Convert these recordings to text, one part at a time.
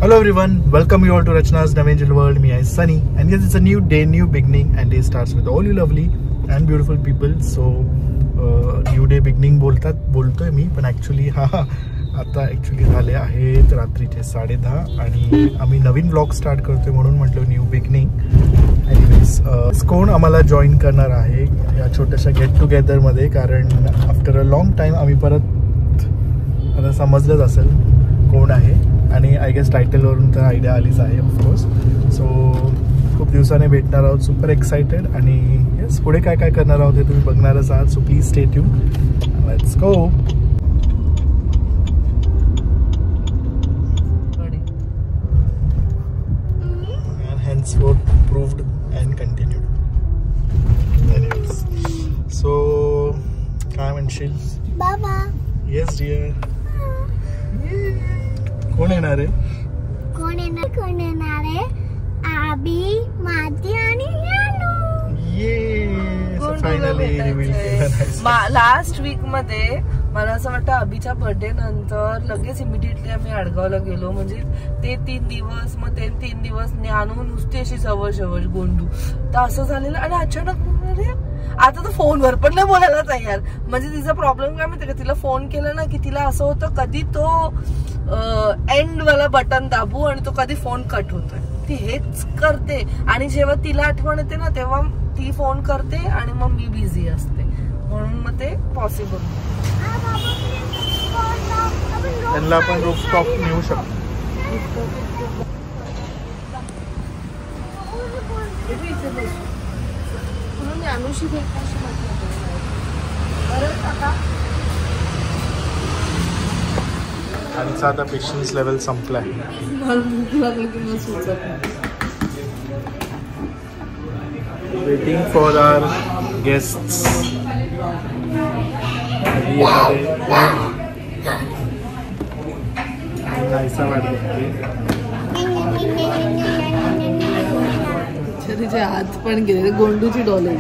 Hello everyone, welcome you all to Rachna's Navangel World. Me is Sunny, and yes, it's a new day, new beginning, and day starts with all you lovely and beautiful people. So new day beginning बोलतोय मी, पण actually आता झाले आहेत रात्रीचे 10:30 आणि आम्ही नवीन vlog start करतोय म्हणून म्हटलं न्यू बिगिनिंग. एनिवेज कोण आम्हाला जॉईन करणार आहे या छोट्याशा गेट टुगेदर मध्ये, कारण आफ्टर अ लॉंग टाइम आम्ही परत, आता समजलंच असेल कोण आहे आणि आय गेस टायटलवरून तर आयडिया आलीच आहे ऑफकोर्स. सो खूप दिवसाने भेटणार आहोत, सुपर एक्साइटेड. आणि येस, पुढे काय काय करणार आहोत हे तुम्ही बघणारच आहात. So please stay tune, let's go. Henceforth proved and continued. Anyways, so काय म्हणशील बाबा? Yes dear. कोण येणार आहे? कोण येणार आहे? आबी, माती आणि यानू. ये फायनली रिवील केलं. लास्ट वीक मध्ये मला असं वाटतं अभिच्या बर्थडे नंतर लगेच इमिडिएटली आम्ही आडगावला गेलो. म्हणजे ते 3 दिवस, मग ते 3 दिवस न्यानू नुसती अशी जवळ गोंडू, तर असं झालेलं. आणि अचानक आता तर फोनवर पण नाही बोलायला तयार. म्हणजे तिचा प्रॉब्लेम काय माहिती का, तिला फोन केला ना की तिला असं होतं कधी तो एंड वाला बटन दाबू आणि तो कधी फोन कट होतोय. ती हेच करते आणि जेव्हा तिला आठवण येते ना तेव्हा ती फोन करते आणि मग मी बिझी असते, म्हणून मग ते पॉसिबल. त्यांना आपण रूफटॉप नेऊ शकतो. अनुशी त्यांचा आता पेशन्स लेवल संपला आहे. Waiting for our guests. तिचे हात पण गेले, गोंडूची डोले.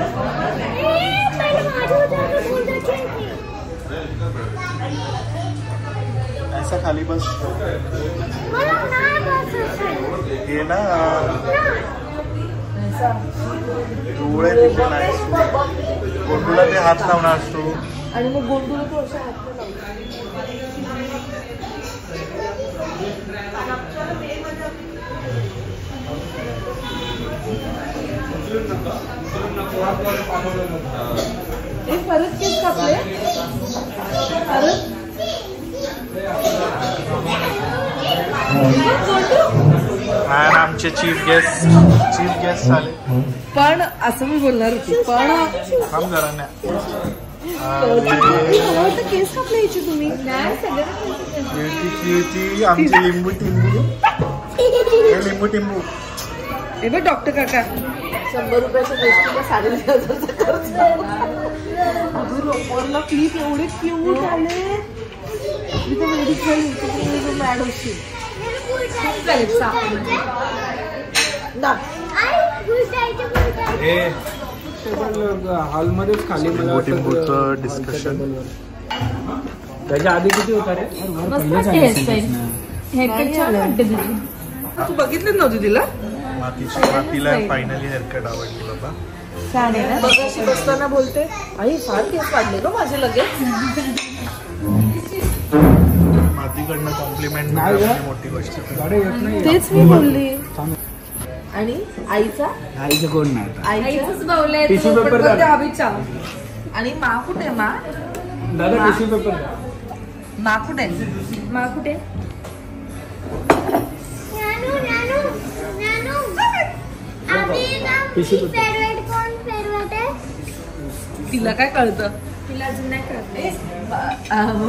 ऐसा खाली बस ये ना, डोळे तिथे नाही, गोंडूला ते हात लावणार असतो आणि मग गोंडूला तो अशा हात परत केस कापले. आमचे चीफ गेस्ट झाले. पण असं मी बोलणार होती, पण काम जरा केस कापले यायची तुम्ही. आमची लिंबू टिंबू. हे बघ डॉक्टर काका, 100 रुपयाच्या गोष्टीला 5,500 खर्च. रोपरला क्लिप एवढे क्यूट आले. मॅड होती हॉलमध्येच खाली टिंबूचं डिस्कशन. त्याच्या आधी किती होता रे? तू बघितलं नव्हती तिला? मातीला फायनली हेअरकट आवडली बाबा. बघाशी बसताना बोलते, आई फार केस वाढले ग माझे लगेच. मातीकडनं कॉम्प्लिमेंट मोठी गोष्ट. तेच मी बोलली. आणि आईचं कोण नाही, आईचंच बोलले. आणि मा कुठे? मा दादा टिश्यू पेपर. मा कुठे? तिला काय कळतं? तिला अजून नाही कळत.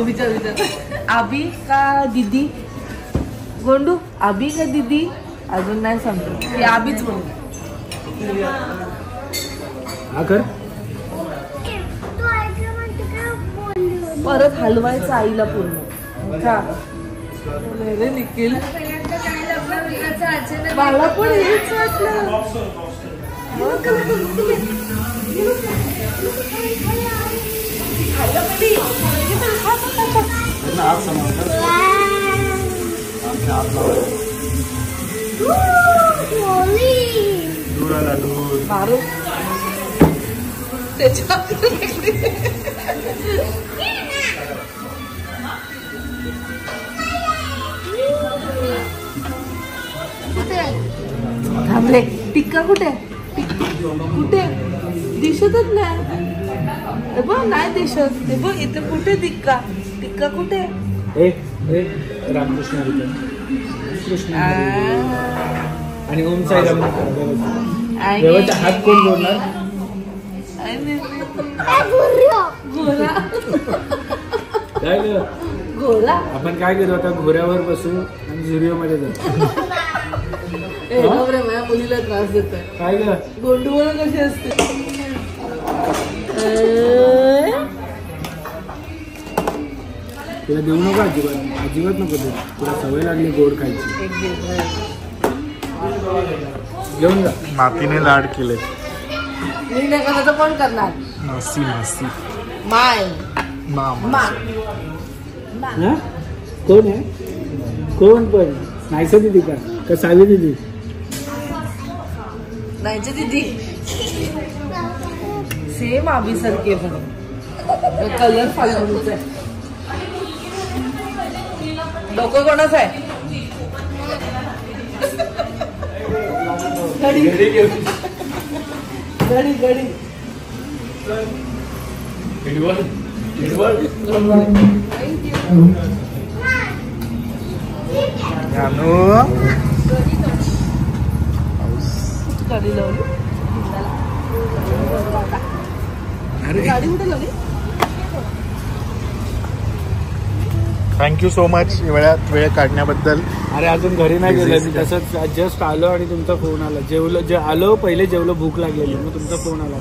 विचार आबी का दीदी? गोंडू आबी का दीदी? अजून नाही समजत. ती आबीच बोलते. परत हलवायचं आईला पूर्ण का रे निखिल. मला पण हेच वाटलं. दूर आला दूर. मारू त्याच्या थांबले. टिक्का कुठे कुठे दिसतच नाही. नाही दिसत. हे बघ इथे कुठे टिक्का टिक्का कुठे. रामकृष्ण कृष्ण आणि ओम साई राम. हात कोण जोडणार. घोरा आपण काय करू आता घोऱ्यावर बसू आणि झुरिओ मध्ये जाऊ. माझ्या मुलीला त्रास देत काय ग गोंडूवर कशी असते. तिला देऊ नका अजिबात अजिबात नको देऊ. तुला सवय लागली गोड खायची. घेऊन जा. मातीने लाड केले. मी नाही करणार तर कोण करणार. मस्ती मस्ती. माय मामा कोण आहे कोण पण नाहीसा दिदी का सावी दिदी. नाहीचे दीदी सेम आभी सारखे पण कलर फालतूच आहे. डोकं कोणाच आहे. गडी गडी गडी गाडी लावली. गाडी कुठे लावली. थँक्यू सो मच वेळ काढण्याबद्दल. अरे अजून घरी नाही गेलं मी तसंच जस्ट आलो आणि तुमचा फोन आला. जेवलो आलो पहिले जेवलो भूक लागलेली मग तुमचा फोन आला.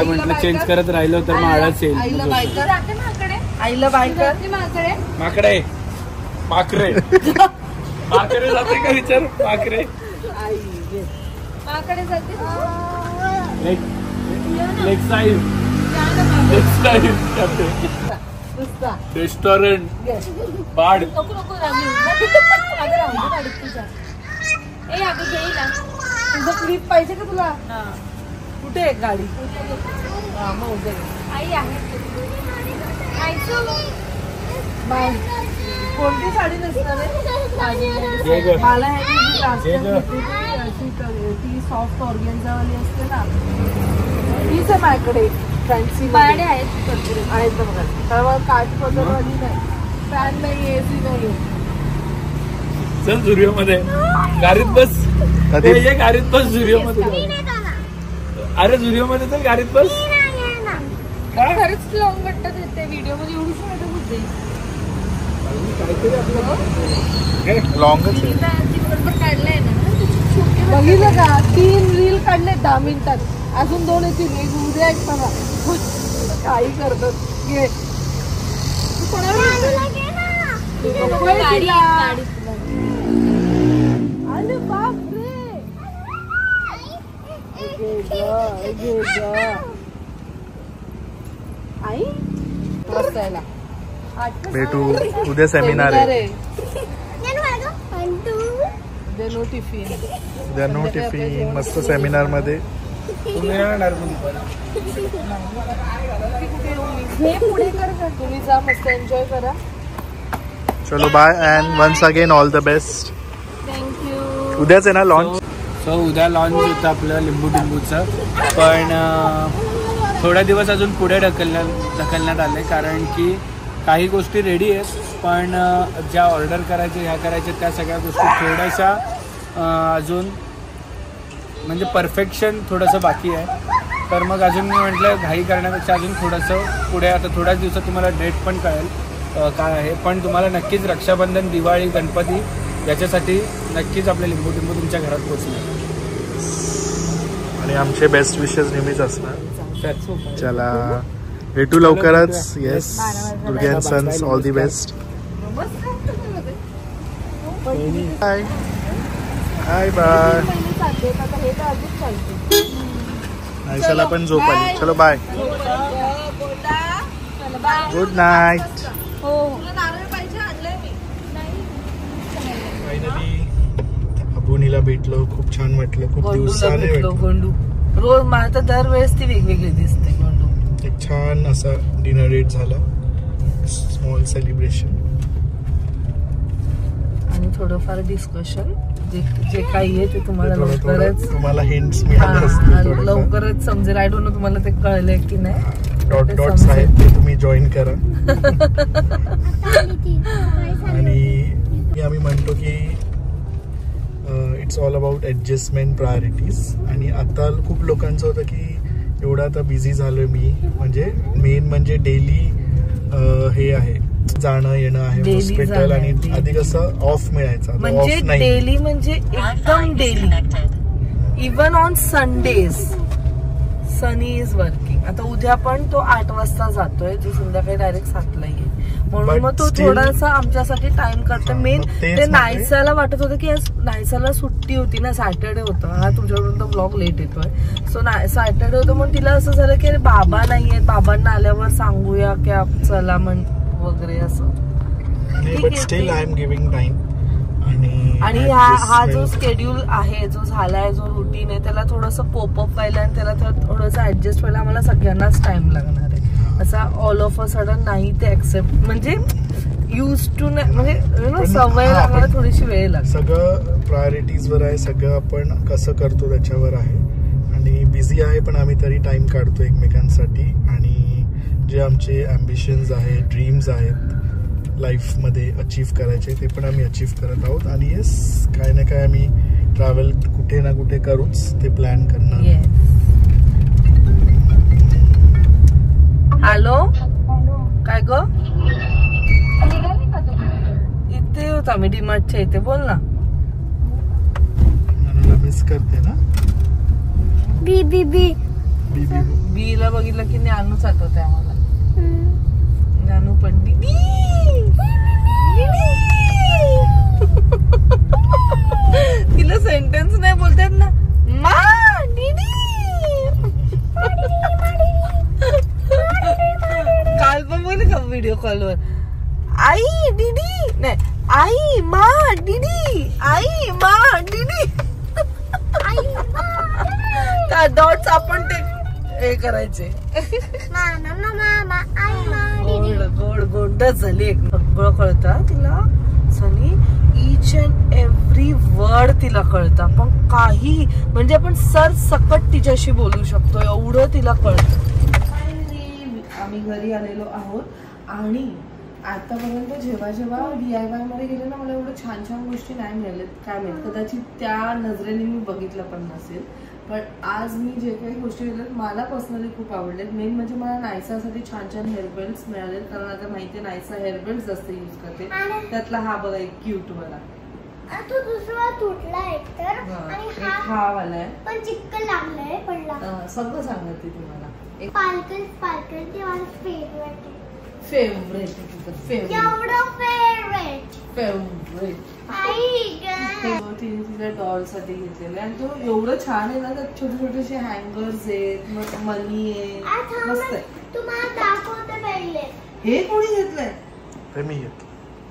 म्हटलं चेंज करत राहिलो तर मग आळस येईल. आईला बाय कर. माकडे माकरे माकडे जाते का विचार. माकरे लेग साईड रेस्टॉरंट बाड. तुझं क्लिप पाहिजे का तुला. कुठे आहे गाडी. बाय. कोणती साडी नसणार आहे. मला ती सॉफ्ट ऑर्गेन्झावाली असते ना तीच आहे माझ्याकडे. फॅन्सी आहेत ना बघा. त्यामुळे काठ पदरवाली नाही. फॅन नाही एसी नाही. चल झुरिओ मध्ये गाडीत बस. गाडीत बस झुरिओ मध्ये. अरे झुरिओ मध्ये तर गाडीत बस. खरंच लॉंग वाटतात येते व्हिडिओ मध्ये एवढीच माझ्या बुद्धी लॉंगच काढलाय ना. बघितलं का 3 रील काढले 10 मिनिटात. अजून 2 येतील. एक उद्या एक मला काही करतात. घे अरे बाप रे. आई मस्त आहे. भेटू उद्या सेमिनार आहे. उद्या नो टिफिन. उद्या नो टिफिन. मस्त सेमिनार मध्ये. पुढे कर. तुम्ही जा मस्त एन्जॉय करा. चलो bye and once again all the best. Thank you. उद्याच आहे ना लॉन्च. सो उद्या लॉन्च होतं आपलं लिंबू टिंबूचं. पण थोड्या दिवस अजून पुढे ढकलण्यात आले कारण की काही गोष्टी रेडी आहेत पण ज्या ऑर्डर करायच्या ह्या करायच्या त्या सगळ्या गोष्टी थोड्याशा अजून म्हणजे परफेक्शन थोडंसं बाकी आहे. तर मग अजून मी म्हटलं घाई करण्यापेक्षा अजून थोडंसं पुढे आता थोड्याच दिवसात तुम्हाला डेट पण कळेल काय आहे. पण तुम्हाला नक्कीच रक्षाबंधन दिवाळी गणपती याच्यासाठी नक्कीच आपले लिंबू टिंबू तुमच्या घरात पोचले. आणि आमचे बेस्ट विशेस नेहमीच असणार. चला भेटू लवकरच. Yes Durge and sons all the best. Bye bye bye. नाईसाला पण झोप आली. चलो बाय. Good night. फायनली मालवणीला भेटलो, खूप छान वाटलं, खूप गोंडूला दिवसाने भेटलो. भेटलो. गोंडू रोज मला तर दरवेळेस ती वेगवेगळी दिसते गोंडू. एक छान असा डिनर डेट झाला, स्मॉल सेलिब्रेशन आणि थोडंफार डिस्कशन जे काही आहे ते तुम्हाला लवकरच तुम्हाला हिंट्स मिळाले असतील, लवकरच समजेल. आय डोंट नो तुम्हाला ते कळलंय की नाही. डॉट डॉट्स आहेत ते तुम्ही जॉईन करा. आणि आम्ही म्हणतो की it's all about adjustment, priorities. आणि आता खूप लोकांचं होतं की एवढं आता बिझी झालोय मी, म्हणजे मेन म्हणजे डेली हे आहे, जाणं येणं आहे हॉस्पिटल. आणि आधी कसं ऑफ मिळायचं, म्हणजे डेली म्हणजे एकदम daily. Even on Sundays Sunny is working. आता उद्या पण तो 8 वाजता जातोय, तो संध्याकाळी डायरेक्ट 7ला येईल. म्हणून मग तो थोडासा आमच्यासाठी टाइम करतो. मेन ते नायसाला वाटत होतं की नायसाला सुट्टी होती ना, सॅटर्डे होतं. हा तुमच्याकडून तो ब्लॉग लेट येतोय. सो सॅटर्डे होतं म्हणून तिला असं झालं की बाबा नाहीये, बाबांना आल्यावर सांगूया की चला म्हण वगैरे असं. Still I am giving time. आणि हा जो स्केड्यूल आहे, जो झालाय, जो रुटीन आहे, त्याला थोडंसं पोपअप व्हायला आणि त्याला थोडंसं ऍडजस्ट व्हायला आम्हाला सगळ्यांनाच टाइम लागणार आहे. असा ऑल ऑफ अ सडन नाही ते ऍक्सेप्ट, म्हणजे यूज टू, म्हणजे सवय लागायला थोडीशी वेळ लागते. सगळं प्रायोरिटीज वर आहे, सगळं आपण कसं करतो त्याच्यावर आहे. आणि बिझी आहे पण आम्ही तरी टाइम काढतो एकमेकांसाठी. आणि जे आमचे अम्बिशन्स आहेत, ड्रीम्स आहेत लाईफमध्ये अचीव्ह करायचे, ते पण आम्ही अचीव्ह करत आहोत. आणि येस, काय ना काय आम्ही ट्रॅव्हल कुठे ना कुठे करूच, ते प्लॅन करणार. हॅलो, काय ग? इथे होता मी डीमार्टच्या इथे. बोल ना. मला मिस करते ना. बी बी बी बीला बघितलं की ज्ञानूच आठवते आम्हाला. ज्ञानू पण दीदी तिला सेंटेन्स नाही बोलतात ना, मा दीदी. काल पण बोलले का व्हिडिओ कॉलवर, आई दीदी नाही, आई मा दीदी, आई मा दीदी. त्या डॉट्स आपण ते हे करायचे. गोड गोंडच झाली एक. सगळं कळतं तिला सनी, ईच अँड एव्हरी वर्ड तिला कळतं. पण काही म्हणजे आपण सर सकट तिच्याशी बोलू शकतो, एवढं तिला कळतं. आम्ही घरी आलेलो आहोत आणि आतापर्यंत जेव्हा जेव्हा DIY मध्ये गेले ना, मला एवढं छान छान गोष्टी नाही मिळाल्यात. काय माहित, कदाचित त्या नजरेने मी बघितलं पण नसेल. पण आज मी जे काही गोष्टी केल्यात मला पर्सनली खूप आवडल्यात. मेन म्हणजे मला नायसासाठी छान छान हेअरबेल्ट्स मिळालेत, कारण आता माहितीये नायसा हेअरबेल्ट जास्त यूज करते. त्यातला हा बघा एक क्यूट वाला, तो दुसरा तुटला एकतर, आणि हा वाला आहे पण चिक्कल लागलाय, पडला. सगळं सांगते तुम्हाला. एक स्पार्कल स्पार्कल ते माझं फेवरेट आहे. फेवरेट एवढं फेवरेट. तिने तिच्या डॉल साठी घेतलेलं आणि तो एवढं छान आहे ना, त्यात छोटे छोटेसे हँगर्स आहेत, मनी आहे, मस्त आहे. तुम्हाला दाखवते पहिले. हे कोणी घेतलंय? ते मी घेतलं.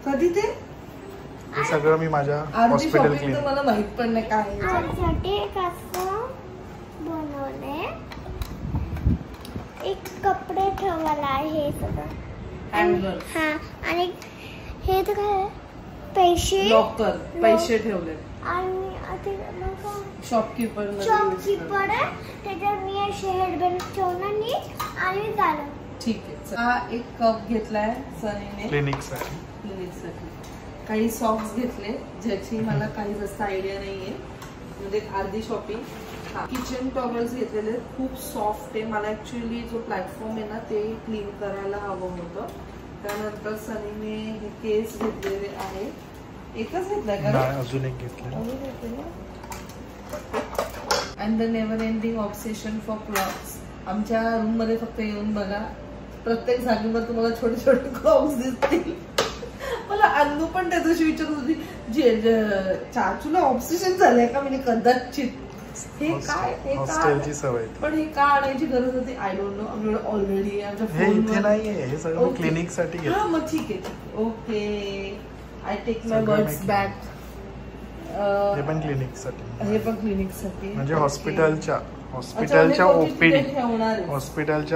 कधी? ते सगळं मी माझ्या हॉस्पिटल क्लीन. मला माहित पण नाही काय कसं बनवलंय. एक कपडे ठेवायला आहे हे सगळं हँगर. हा, आणि हे तर काय पैसे, लॉकर, पैसे ठेवले. आणि शॉपकीपर आहे त्याच्यावर मी असे हेडबँड ठेवणार नीट आणि झालं. ठीक आहे. हा एक कप घेतलाय सनीने क्लिनिक साठी. काही सॉक्स घेतले ज्याची मला काही जास्त आयडिया नाहीये, म्हणजे अर्धी शॉपिंग. किचन टॉवेल्स घेतलेले, खूप सॉफ्ट आहे. मला ऍक्च्युअली जो प्लॅटफॉर्म आहे ना ते क्लीन करायला हवं होतं. त्यानंतर सनीने हे केस घेतलेले आहे. एकच घेतलाय का? अजून एक घेतलं. And the never ending obsession for clothes. आमच्या रूम मध्ये फक्त येऊन बघा, प्रत्येक जागेवर तुम्हाला छोटे छोटे क्लॉथ्स दिसतील. मला अन्नू पण त्या दिवशी विचारत होती, चाचूला ऑब्सेशन झालंय का? म्हणजे कदाचित हे काय, हे काय सवय, पण हे का आणायची गरज होती आय डोंट नो. आमच्याकडे ऑलरेडी आमच्या फोन नाहीये, हे सगळं क्लिनिक साठी. हा मग ठीक आहे, okay. I take my words back. हे पण क्लिनिकसाठी. हे पण क्लिनिकसाठी म्हणजे हॉस्पिटलच्या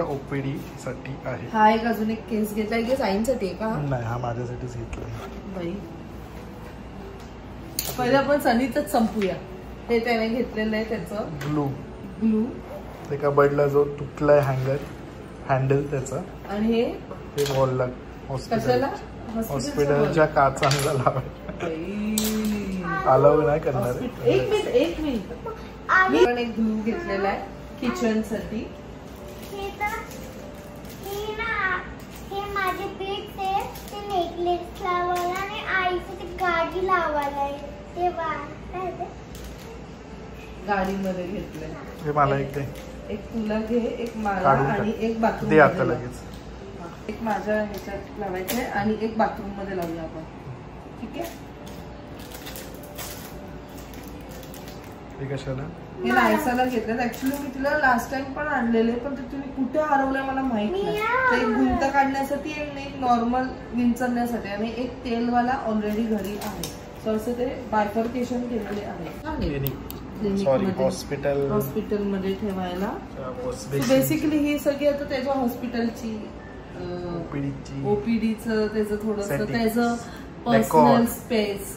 ओपीडी साठी आहे. हा एक अजून एक केस घेतलाय की साईनसाठी आहे का? नाही, हा माझ्यासाठीच घेतला. बाई पहिले आपण सनीचंच संपूया. हे त्याने घेतलेलं आहे त्याचं ग्लू ते कबडला जो तुटलाय हँडल त्याचा. आणि हे वॉलला हॉस्पिटलच्या काचांना लावायला अलाउ नाही करणार. एक मिनिट मी पण एक ग्लू घेतलेला आहे किचन साठी. हे माझे पीठ ते नेकलेस लावायला आणि आईचं ते गाडी लावायला आहे ते गाडीमध्ये घेतलंय. हे मला एक दे. एक तुला घे, एक मला आणि एक बाथरूम दे आता लगेच. एक माझ्या ह्याच्यात लावायचंय आणि एक बाथरूम मध्ये लावूया आपण. ठीक आहे. हे कशाला? हे नायसाला घेतलं. ऍक्च्युली मी तिला लास्ट टाइम पण आणलेले पण ते तुम्ही कुठे हरवलंय मला माहित नाही. ते एक गुंत काढण्यासाठी आणि एक नॉर्मल विंचरण्यासाठी आणि एक तेलवाला ऑलरेडी घरी आहे. सो असं ते बायफर्केशन केलेले आहे. हॉस्पिटल मध्ये ठेवायला. बेसिकली ही सगळी आता त्याच्या हॉस्पिटलची ओपीडीचं त्याचं थोडंसं त्याचं पर्सनल स्पेस.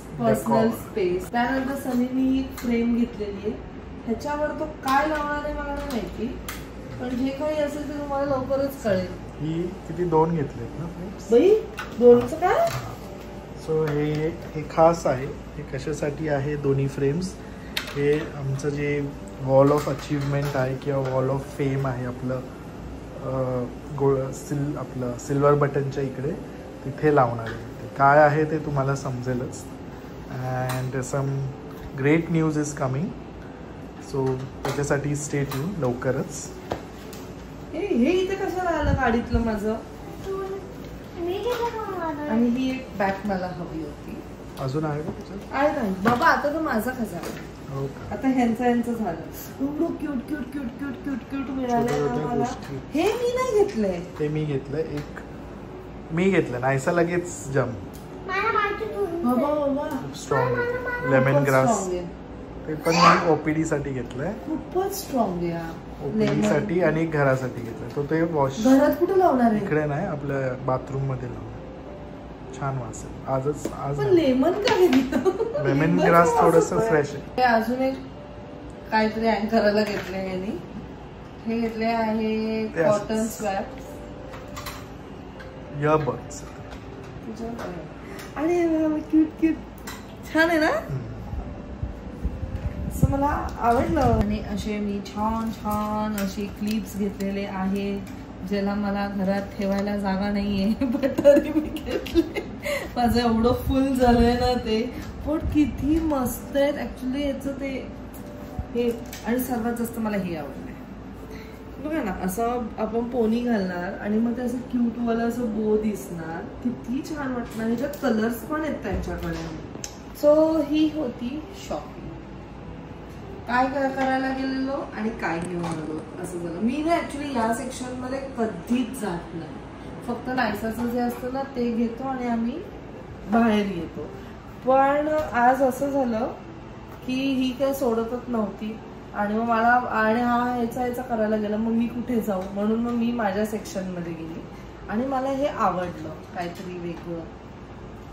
त्यानंतर सनीने ही फ्रेम घेतलेली आहे. ह्याच्यावर तो काय लावणार आहे मला नाही माहिती पण जे काही असेल ते तुम्हाला लवकरच कळेल. ही किती 2 घेतलेत ना बाई? 2चं काय? सो हे खास आहे. हे कशासाठी आहे दोन्ही फ्रेम्स? हे आमचं जे वॉल ऑफ अचीवमेंट आहे किंवा वॉल ऑफ फेम आहे आपलं आपलं सिल्वर बटनच्या इकडे तिथे लावणार आहे. ते काय आहे ते तुम्हाला समजेलच. And some great news is coming. So त्याच्यासाठी स्टे ट्यून लवकरच. हे इथे कसं राहिलं गाडीतलं माझं? आणि ही एक बॅग मला हवी होती. अजून आहे का तुझं? आहे नाही बाबा. आता तर माझा खजाना. हो का? आता ह्यांचं झालं. एवढं क्यूट मिळालंय मला. हे मी नाही घेतलंय. ते मी घेतलंय. मी घेतलं नाहीसा लगेच जम. Strong lemon grass. ते पण मी ओपीडी साठी घेतलंय. खूपच स्ट्रॉंग आहे. ओपीडी साठी आणि घरासाठी घेतलंय. तो ते वॉश घरात कुठे लावणार आहे? इकडे नाही आपल्या बाथरूम मध्ये लावणार. छान वास आहे. आज लेमन का लेमन ग्रास थोडस फ्रेश आहे. अजून एक काहीतरी अँकराला घेतले यांनी. हे घेतले आहे कॉटन स्वॅप इयरबड्स. आणि क्यूट छान आहे ना. असं मला आवडलं. आणि असे मी छान असे क्लिप्स घेतलेले आहे ज्याला मला घरात ठेवायला जागा नाहीये पण तरी मी घेतले. माझं एवढं फुल झालंय ना ते. पण किती मस्त आहेत ऍक्च्युली याचं ते हे. आणि सर्वात जास्त मला हे आवडलंय. बघा ना असं आपण पोनी घालणार आणि मग ते असं क्यूट वाला असं बो दिसणार. किती छान वाटणार. ह्याच्यात कलर्स पण आहेत त्यांच्याकडे. सो ही होती शॉपिंग. काय करायला गेलेलो आणि काय घेऊन आलो असं झालं. मी ना ऍक्च्युली या सेक्शन मध्ये कधीच जात नाही. फक्त नायसाचं जे असतं ना ते घेतो आणि आम्ही बाहेर येतो. पण आज असं झालं की ही काय सोडतच नव्हती आणि मग मला आणि ह्याचा करायला गेला. मग मी कुठे जाऊ म्हणून मग मी माझ्या सेक्शन मध्ये गेली आणि मला हे आवडलं. काहीतरी वेगळं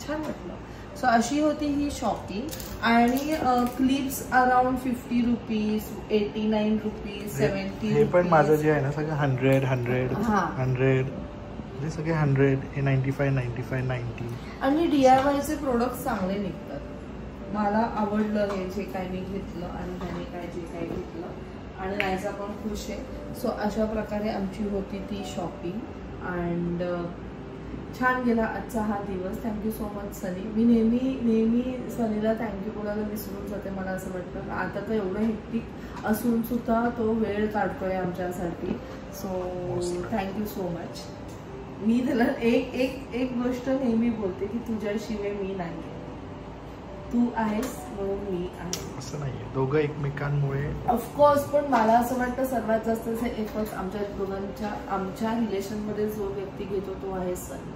छान वाटलं. सो अशी होती ही शॉपिंग. आणि क्लिप्स अराउंड 50 रुपीज 89 रुपीज 70. हे पण माझं जे आहे ना सगळं 100 हे सगळे 100. हे 95 90. आणि DIYचे प्रोडक्ट चांगले निघतात. मला आवडलं हे जे काय मी घेतलं आणि त्याने जे काय घेतलं आणि नायसा पण खुश आहे. सो अशा प्रकारे आमची होती ती शॉपिंग. अँड छान गेला आजचा हा दिवस. थँक्यू सो मच सनी. मी नेहमी सनीला थँक्यू बोलायला विसरून जाते. मला असं वाटतं आता तर एवढं हेक्टिक असून सुद्धा तो वेळ काढतोय आमच्यासाठी. So thank you so much. मी त्याला एक गोष्ट नेहमी बोलते की तुझ्याशिवाय मी नाही. तू आहेस म्हणून मी आहे. असं नाहीये. दोघं एकमेकांमुळे ऑफकोर्स. पण मला असं वाटतं सर्वात जास्त एफर्ट्स आमच्या दोघांच्या आमच्या रिलेशन मध्ये जो व्यक्ती घेतो तो आहे सनी.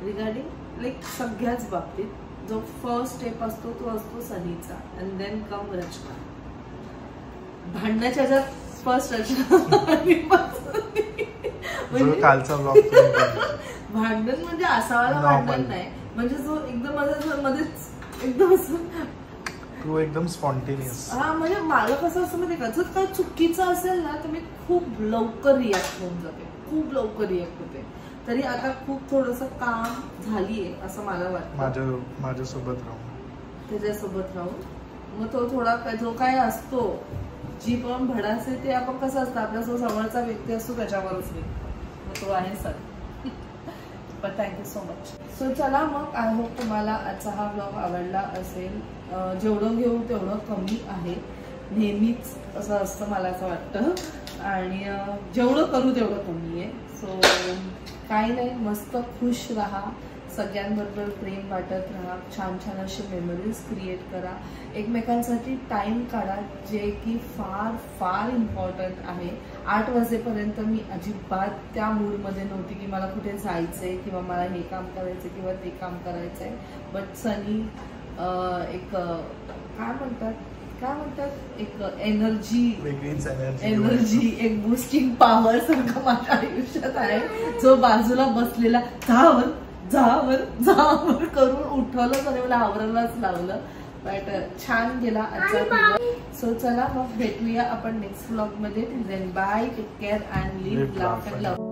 रिगार्डिंग लाईक सगळ्याच बाबतीत जो फर्स्ट स्टेप असतो तो असतो सनीचा अँड देन कम रचना. भांडण्याच्या ह्याच्यात फर्स्ट रचना म्हणजे कालचा ब्लॉग भांडण म्हणजे असावाला भांडण नाही, म्हणजे जो एकदम माझ्या मध्येच एकदम असं तू एकदम स्पॉन्टेनियस. हा म्हणजे मला कसं असं माहिती का, जर काय चुकीचं असेल ना तर मी खूप लवकर रिॲक्ट होऊन जाते, खूप लवकर रिॲक्ट होते. तरी आता खूप थोडस काम झालीये असं मला वाटतं माझ्यासोबत राहून, त्याच्यासोबत राहून. मग तो थोडा जो काय असतो जी पण भडास आहे ते आपण कसं असतं आपल्या जो जवळचा व्यक्ती असतो त्याच्यावरच नाही, मग तो आहे सर. पण थँक्यू सो मच. सो चला मग आय होप तुम्हाला आजचा हा ब्लॉग आवडला असेल. जेवढं घेऊ तेवढं कमी आहे, नेहमीच असं असतं मला असं वाटतं, आणि जेवढं करू तेवढं कमी आहे. सो काही नाही, मस्त खुश राहा, सगळ्यांबरोबर प्रेम वाटत राहा, छान छान असे मेमरीज क्रिएट करा, एकमेकांसाठी टाइम काढा, जे की फार फार इम्पॉर्टंट आहे. 8 वाजेपर्यंत मी अजिबात त्या मूडमध्ये नव्हती की मला कुठे जायचंय किंवा मला हे काम करायचंय किंवा ते काम करायचंय. बट सनी एक काय म्हणतात एक एनर्जी, एक बूस्टिंग पॉवर सारखं माझ्या आयुष्यात आहे, जो बाजूला बसलेला जावर करून उठवलं आणि मला आवरायलाच लावलं. बट छान गेला आजचा दिवस. सो चला मग भेटूया आपण नेक्स्ट व्लॉग मध्ये. Then bye, take care and live, laugh and love.